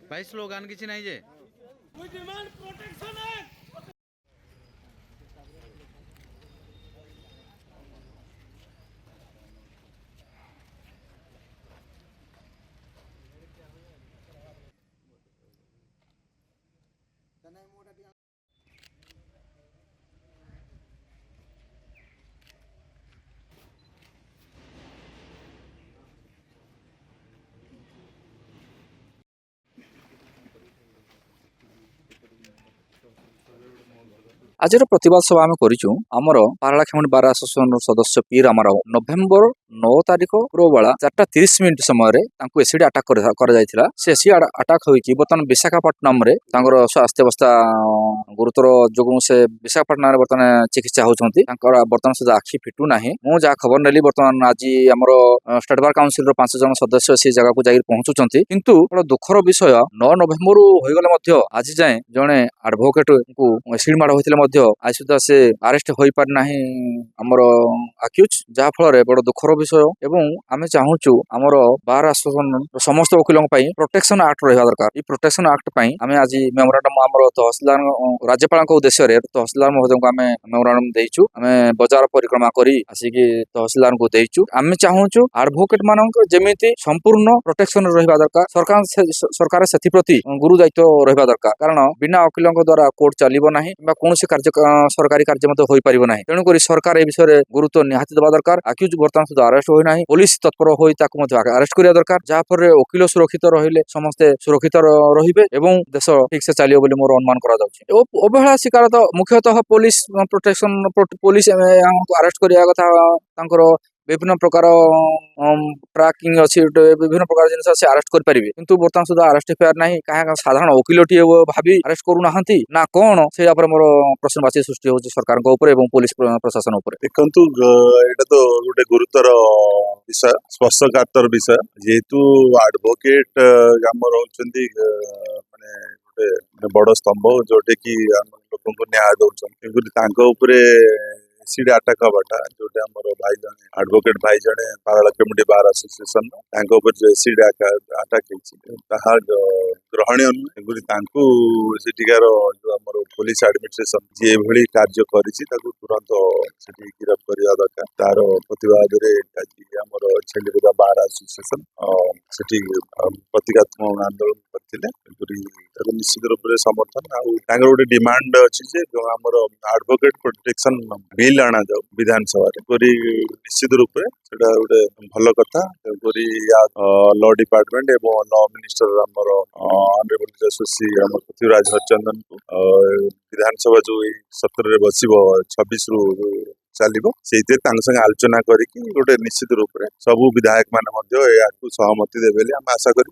भाई स्लोगान किसी नहीं जे आज प्रतिवाद सभा आम कर पारलाखेमुंडी बार आसोसिएशन सदस्य पी रामाराव नवेम्बर 9 तारिख प्रबला 4:30 समय एसिड आटाक से एसिड आटाक होगी बर्तमान विशाखापट्टनम स्वास्थ्य अवस्था गुरुतर जो से विशाखापट्टनम बर्तमान चिकित्सा होती बर्तमान सुधा आखि फिटू ना मुझे खबर नेली बर्तमान आज आम स्टेट बार काउंसिल 5 जन सदस्य से जगह को जाकर पहुंचुंट किंतु बड़ा दुखर विषय 9 नवेम्बर होगले आज जाए जड़े आडभोकेट को एसिड माड़ होते आज सुधा से अरेस्ट हो पारि नाही हमर अक्यूज जहा फल बड़ दुखर विषय एवं आमे चाहूचु हमर बार एसोसिएशन समस्त वकीलों प्रोटेक्शन एक्ट रहा दरकार ये प्रोटेक्शन एक्ट आमे आज मेमोरांडम हमर तहसीलदार राज्यपाल उद्देश्य रे तहसीलदार महोदय को आमे मेमोरांडम देइचु आमे बाजार परिक्रमा करी आसिकी तहसीलदार को देइचु आमे चाहूचु एडवोकेट मानक जेमिति संपूर्ण प्रोटेक्शन रहा दरकार सरकार से प्रति गुरु दायित्व रहा दरकार कारण बिना वकीलों द्वारा कोर्ट चलिबो नाही कौन सरकारी कार्य हो पारिबो नाही तेणुक सरकार ए विषय गुरुत्व निहाती देवा दरकार अक्यूज बर्तमान सुधा अरेस्ट होई नाही पुलिस तत्पर होई ताकू अरेस्ट करिया दरकार जहा पर वकील सुरक्षित रहिले समस्ते सुरक्षित रहिबे एवं देश ठीक से चलियो बोली मोर अनुमान करा जाउछि अवहेला शिकार तो मुख्यतः पुलिस प्रोटेक्शन पुलिस अरेस्ट करिया कथा तांकर विभिन्न प्रकार ट्रैकिंग अच्छी विभिन्न प्रकार जिन से अरेस्ट करें किंतु बर्तमान सुधा अरेस्ट हो ना क्या साधारण वकील टी भावी अरेस्ट करूना ना कौन से मोर प्रश्नवाची सृष्टि हो सरकार पुलिस प्रशासन देखु एटा तो गोटे गुरुतर विषय स्पर्शकातर विषय जेहेतु एडवोकेट आमर होती माने गोटे बड़ स्तंभ जोटे कि लोक न्याय दौर एसिड आटाक हवाटा जोटे आमर भाई जने एडवोकेट भाई जने पारलाखेमुंडी बार एसोसिएशन जो एसिड आटाक ग्रहणीय नुहे सेठिकार जो आमर पुलिस एडमिनिस्ट्रेशन जी भली कार्य करिछि ताकू तुरंत सेठी गिरफ करिया दरकार तार प्रतिवाद रे आमर छेलिबा बार एसोसिएशन सेठी प्रतिकात्मक आंदोलन करथिले निश्चित रूप से समर्थन आगर गोटे डिमांड अच्छी जे जो आमर एडवोकेट प्रोटेक्शन बिल आना जाऊ विधानसभा निश्चित रूप से गोटे भल कथा लॉ डिपार्टमेंट एवं लॉ मिनिस्टर आमर ऑनरेबल जस्टिस पृथ्वीराज हरिचंदन को विधानसभा जो सत्र बस 26 रु चलो से संगे आलोचना करी गोटे निश्चित रूप से सबू विधायक मान सहमति देवे आम आशा कर